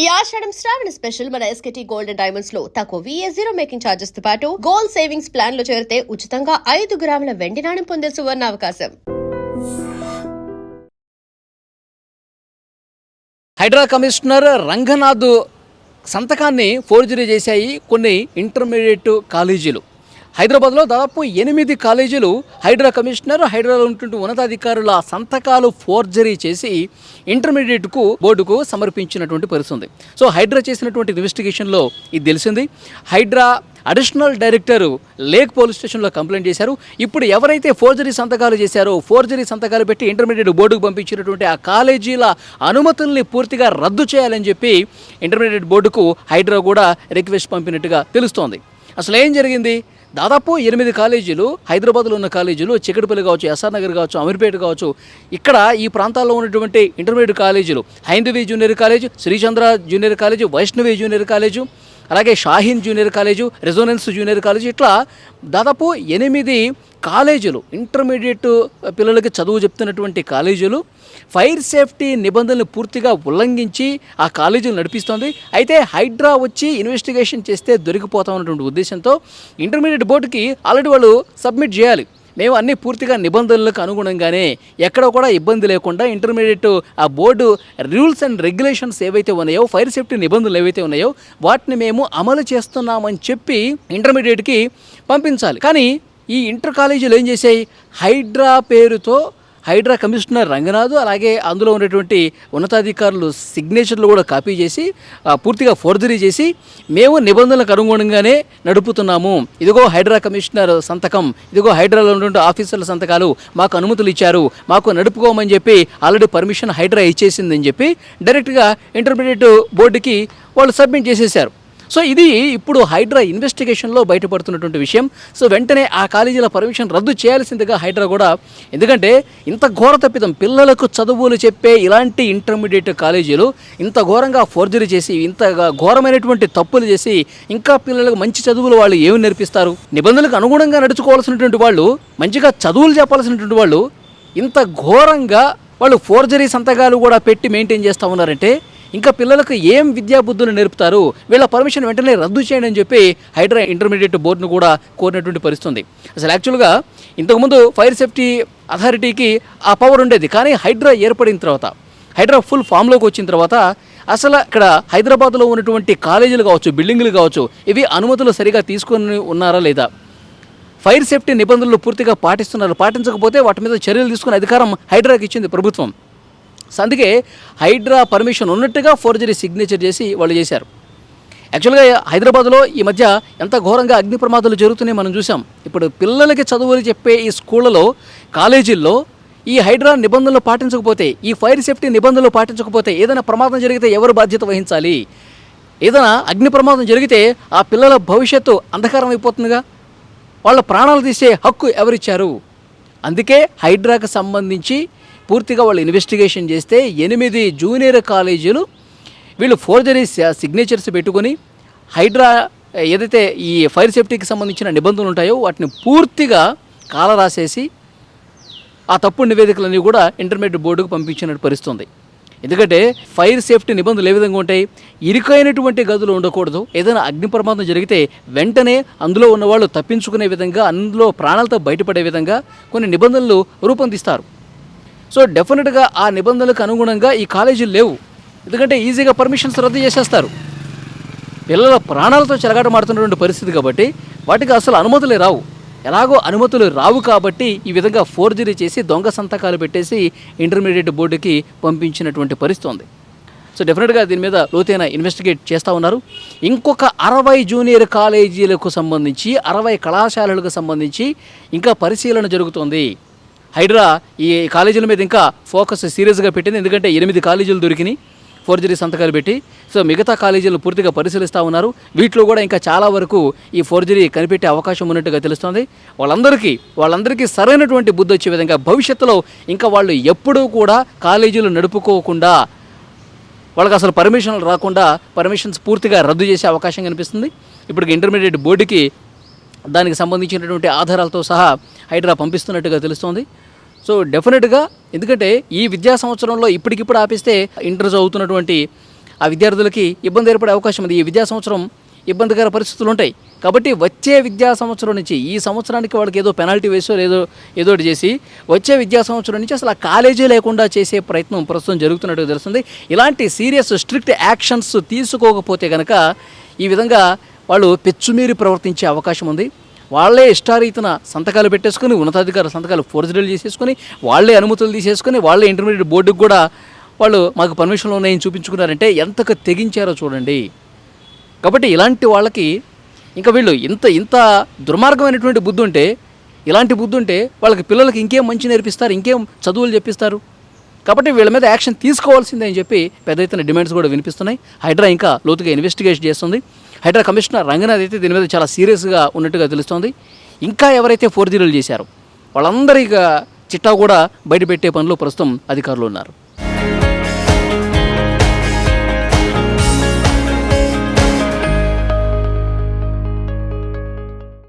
ఈ ఆషాఢం శ్రావణ స్పెషల్ మన ఎస్కేటీ gold and diamonds లో తక్కువ VA0 మేకింగ్ ఛార్జెస్ తో పాటు గోల్డ్ సేవింగ్స్ ప్లాన్ లో చేరితే ఉచితంగా 5 గ్రాముల వెండి నాణెం పొందే సువర్ణ అవకాశం. హైడ్రా కమిషనర్ రంగనాథ్ సంతకాన్ని ఫోర్జరీ చేశాయి కొన్ని ఇంటర్మీడియట్ కాలేజీలు. హైదరాబాద్లో దాదాపు 8 కాలేజీలు హైడ్రా కమిషనర్, హైడ్రాలో ఉన్నటువంటి ఉన్నతాధికారుల సంతకాలు ఫోర్జరీ చేసి ఇంటర్మీడియట్కు బోర్డుకు సమర్పించినటువంటి పరిస్థితి. సో హైడ్రా చేసినటువంటి ఇన్వెస్టిగేషన్లో ఇది తెలిసింది. HYDRAA additional director lake police స్టేషన్లో కంప్లైంట్ చేశారు. ఇప్పుడు ఎవరైతే ఫోర్జరీ సంతకాలు చేశారో, ఫోర్జరీ సంతకాలు పెట్టి ఇంటర్మీడియట్ బోర్డుకు పంపించినటువంటి ఆ కాలేజీల అనుమతుల్ని పూర్తిగా రద్దు చేయాలని చెప్పి ఇంటర్మీడియట్ బోర్డుకు హైడ్రా కూడా రిక్వెస్ట్ పంపినట్టుగా తెలుస్తోంది. అసలు ఏం జరిగింది? దాదాపు 8 కాలేజీలు, హైదరాబాద్లో ఉన్న కాలేజీలు, చిక్కడపల్లి కావచ్చు, ఎస్ఆర్ నగర్ కావచ్చు, అమీర్పేట కావచ్చు, ఇక్కడ ఈ ప్రాంతాల్లో ఉన్నటువంటి ఇంటర్మీడియట్ కాలేజీలు Haindavi junior college, Srichandra junior college, Vaishnavi junior college, అలాగే Shaheen junior college, Resonance junior college, ఇట్లా దాదాపు 8 కాలేజీలు ఇంటర్మీడియట్ పిల్లలకి చదువు చెప్తున్నటువంటి కాలేజీలు ఫైర్ సేఫ్టీ నిబంధనలు పూర్తిగా ఉల్లంఘించి ఆ కాలేజీలు నడిపిస్తోంది. అయితే హైడ్రా వచ్చి ఇన్వెస్టిగేషన్ చేస్తే దొరికిపోతామన్నటువంటి ఉద్దేశంతో ఇంటర్మీడియట్ బోర్డుకి ఆల్రెడీ వాళ్ళు సబ్మిట్ చేయాలి. మేము అన్ని పూర్తిగా నిబంధనలకు అనుగుణంగానే ఎక్కడ కూడా ఇబ్బంది లేకుండా ఇంటర్మీడియట్ ఆ బోర్డు రూల్స్ అండ్ రెగ్యులేషన్స్ ఏవైతే ఉన్నాయో, ఫైర్ సేఫ్టీ నిబంధనలు ఏవైతే ఉన్నాయో వాటిని మేము అమలు చేస్తున్నామని చెప్పి ఇంటర్మీడియట్కి పంపించాలి. కానీ ఈ ఇంటర్ కాలేజీలు ఏం చేశాయి? హైడ్రా పేరుతో హైడ్రా కమిషనర్ రంగనాథ్, అలాగే అందులో ఉన్నటువంటి ఉన్నతాధికారులు సిగ్నేచర్లు కూడా కాపీ చేసి పూర్తిగా ఫోర్జరీ చేసి మేము నిబంధనలకు అనుగుణంగానే నడుపుతున్నాము, ఇదిగో హైడ్రా కమిషనర్ సంతకం, ఇదిగో హైడ్రాలో ఉన్నటువంటి ఆఫీసర్ల సంతకాలు, మాకు అనుమతులు ఇచ్చారు, మాకు నడుపుకోమని చెప్పి ఆల్రెడీ పర్మిషన్ హైడ్రా ఇచ్చేసిందని చెప్పి డైరెక్ట్గా ఇంటర్మీడియట్ బోర్డుకి వాళ్ళు సబ్మిట్ చేసేశారు. సో ఇది ఇప్పుడు హైడ్రా ఇన్వెస్టిగేషన్లో బయటపడుతున్నటువంటి విషయం. సో వెంటనే ఆ కాలేజీల పర్మిషన్ రద్దు చేయాల్సిందిగా హైడ్రా కూడా, ఎందుకంటే ఇంత ఘోర తప్పిదం, పిల్లలకు చదువులు చెప్పే ఇలాంటి ఇంటర్మీడియట్ కాలేజీలు ఇంత ఘోరంగా ఫోర్జరీ చేసి, ఇంత ఘోరమైనటువంటి తప్పులు చేసి ఇంకా పిల్లలకు మంచి చదువులు వాళ్ళు ఏమి నేర్పిస్తారు? నిబంధనలకు అనుగుణంగా నడుచుకోవాల్సినటువంటి వాళ్ళు, మంచిగా చదువులు చెప్పాల్సినటువంటి వాళ్ళు ఇంత ఘోరంగా వాళ్ళు ఫోర్జరీ సంతకాలు కూడా పెట్టి మెయింటైన్ చేస్తూ ఉన్నారంటే ఇంకా పిల్లలకు ఏం విద్యాబుద్ధులు నేర్పుతారు? వీళ్ళ పర్మిషన్ వెంటనే రద్దు చేయండి అని చెప్పి హైడ్రా ఇంటర్మీడియట్ బోర్డును కూడా కోరినటువంటి పరిస్థితి. అసలు యాక్చువల్గా ఇంతకుముందు ఫైర్ సేఫ్టీ అథారిటీకి ఆ పవర్ ఉండేది. కానీ హైడ్రా ఏర్పడిన తర్వాత, హైడ్రా ఫుల్ ఫామ్లోకి వచ్చిన తర్వాత అసలు ఇక్కడ హైదరాబాద్లో ఉన్నటువంటి కాలేజీలు కావచ్చు, బిల్డింగులు కావచ్చు, ఇవి అనుమతులు సరిగా తీసుకొని ఉన్నారా లేదా, ఫైర్ సేఫ్టీ నిబంధనలు పూర్తిగా పాటిస్తున్నారు, పాటించకపోతే వాటి మీద చర్యలు తీసుకునే అధికారం హైడ్రాకి ఇచ్చింది ప్రభుత్వం. అందుకే హైడ్రా పర్మిషన్ ఉన్నట్టుగా ఫోర్జరీ సిగ్నేచర్ చేసి వాళ్ళు చేశారు. యాక్చువల్గా హైదరాబాద్లో ఈ మధ్య ఎంత ఘోరంగా అగ్ని ప్రమాదాలు జరుగుతున్నాయి మనం చూసాం. ఇప్పుడు పిల్లలకి చదువులు చెప్పే ఈ స్కూళ్ళలో, కాలేజీల్లో ఈ హైడ్రా నిబంధనలు పాటించకపోతే, ఈ ఫైర్ సేఫ్టీ నిబంధనలు పాటించకపోతే ఏదైనా ప్రమాదం జరిగితే ఎవరు బాధ్యత వహించాలి? ఏదైనా అగ్ని ప్రమాదం జరిగితే ఆ పిల్లల భవిష్యత్తు అంధకారం అయిపోతుందిగా, వాళ్ళ ప్రాణాలు తీసే హక్కు ఎవరిచ్చారు? అందుకే హైడ్రాకు సంబంధించి పూర్తిగా వాళ్ళు ఇన్వెస్టిగేషన్ చేస్తే 8 జూనియర్ కాలేజీలు వీళ్ళు ఫోర్జరీ సిగ్నేచర్స్ పెట్టుకొని హైడ్రా ఏదైతే ఈ ఫైర్ సేఫ్టీకి సంబంధించిన నిబంధనలు ఉంటాయో వాటిని పూర్తిగా కాలరాసేసి ఆ తప్పుడు నివేదికలన్నీ కూడా ఇంటర్మీడియట్ బోర్డుకు పంపించినట్టు పరిస్థితుంది. ఎందుకంటే ఫైర్ సేఫ్టీ నిబంధనలు ఏ విధంగా ఉంటాయి? ఇరుకైనటువంటి గదులు ఉండకూడదు, ఏదైనా అగ్ని ప్రమాదం జరిగితే వెంటనే అందులో ఉన్నవాళ్ళు తప్పించుకునే విధంగా, అందులో ప్రాణాలతో బయటపడే విధంగా కొన్ని నిబంధనలు రూపొందిస్తారు. సో డెఫినెట్గా ఆ నిబంధనలకు అనుగుణంగా ఈ కాలేజీలు లేవు. ఎందుకంటే ఈజీగా పర్మిషన్స్ రద్దు చేసేస్తారు. పిల్లల ప్రాణాలతో చెలగాటమాడుతున్నటువంటి పరిస్థితి కాబట్టి వాటికి అసలు అనుమతులే రావు. ఎలాగో అనుమతులు రావు కాబట్టి ఈ విధంగా ఫోర్జరీ చేసి దొంగ సంతకాలు పెట్టేసి ఇంటర్మీడియట్ బోర్డుకి పంపించినటువంటి పరిస్థితి ఉంది. సో డెఫినెట్గా దీని మీద లోతైన ఇన్వెస్టిగేట్ చేస్తూ ఉన్నారు. ఇంకొక 60 జూనియర్ కాలేజీలకు సంబంధించి, 60 కళాశాలలకు సంబంధించి ఇంకా పరిశీలన జరుగుతోంది. హైడ్రా ఈ కాలేజీల మీద ఇంకా ఫోకస్ సీరియస్గా పెట్టింది. ఎందుకంటే 8 కాలేజీలు దొరికినాయి ఫోర్జరీ సంతకాలు పెట్టి. సో మిగతా కాలేజీలు పూర్తిగా పరిశీలిస్తూ ఉన్నారు. వీటిలో కూడా ఇంకా చాలా వరకు ఈ ఫోర్జరీ కనిపెట్టే అవకాశం ఉన్నట్టుగా తెలుస్తోంది. వాళ్ళందరికీ సరైనటువంటి బుద్ధి వచ్చే విధంగా భవిష్యత్తులో ఇంకా వాళ్ళు ఎప్పుడూ కూడా కాలేజీలు నడుపుకోకుండా, వాళ్ళకి అసలు పర్మిషన్లు రాకుండా పర్మిషన్స్ పూర్తిగా రద్దు చేసే అవకాశం కనిపిస్తుంది. ఇప్పటికి ఇంటర్మీడియట్ బోర్డుకి దానికి సంబంధించినటువంటి ఆధారాలతో సహా హైడ్రా పంపిస్తున్నట్టుగా తెలుస్తోంది. సో డెఫినెట్గా ఎందుకంటే ఈ విద్యా సంవత్సరంలో ఇప్పటికిప్పుడు ఆపిస్తే ఇంటర్ చదువుతున్నటువంటి ఆ విద్యార్థులకి ఇబ్బంది ఏర్పడే అవకాశం ఉంది. ఈ విద్యా సంవత్సరం ఇబ్బందికర పరిస్థితులు ఉంటాయి. కాబట్టి వచ్చే విద్యా సంవత్సరం నుంచి ఈ సంవత్సరానికి వాళ్ళకి ఏదో పెనాల్టీ వేసో ఏదో ఒకటి చేసి వచ్చే విద్యా సంవత్సరం నుంచి అసలు ఆ కాలేజీ లేకుండా చేసే ప్రయత్నం ప్రస్తుతం జరుగుతున్నట్టు తెలుస్తుంది. ఇలాంటి సీరియస్ స్ట్రిక్ట్ యాక్షన్స్ తీసుకోకపోతే కనుక ఈ విధంగా వాళ్ళు పెచ్చుమీరి ప్రవర్తించే అవకాశం ఉంది. వాళ్ళే ఇష్టారీతన సంతకాలు పెట్టేసుకుని ఉన్నతాధికారుల సంతకాలు ఫోర్జరీలు చేసేసుకుని వాళ్ళే అనుమతులు తీసేసుకుని వాళ్ళే ఇంటర్మీడియట్ బోర్డుకు కూడా వాళ్ళు మాకు పర్మిషన్లు ఉన్నాయని చూపించుకున్నారంటే ఎంతకు తెగించారో చూడండి. కాబట్టి ఇలాంటి వాళ్ళకి ఇంకా వీళ్ళు ఇంత దుర్మార్గమైనటువంటి బుద్ధి ఉంటే, ఇలాంటి బుద్ధి ఉంటే వాళ్ళకి పిల్లలకి ఇంకేం మంచి నేర్పిస్తారు, ఇంకేం చదువులు చెప్పిస్తారు. కాబట్టి వీళ్ళ మీద యాక్షన్ తీసుకోవాల్సిందే అని చెప్పి పెద్ద ఎత్తున డిమాండ్స్ కూడా వినిపిస్తున్నాయి. హైడ్రా ఇంకా లోతుగా ఇన్వెస్టిగేషన్ చేస్తుంది. హైడ్రా కమిషనర్ రంగనాథ్ అయితే దీని మీద చాలా సీరియస్గా ఉన్నట్టుగా తెలుస్తోంది. ఇంకా ఎవరైతే ఫోర్జరీలు చేశారో వాళ్ళందరికీ చిట్టా కూడా బయటపెట్టే పనిలో ప్రస్తుతం అధికారులు ఉన్నారు.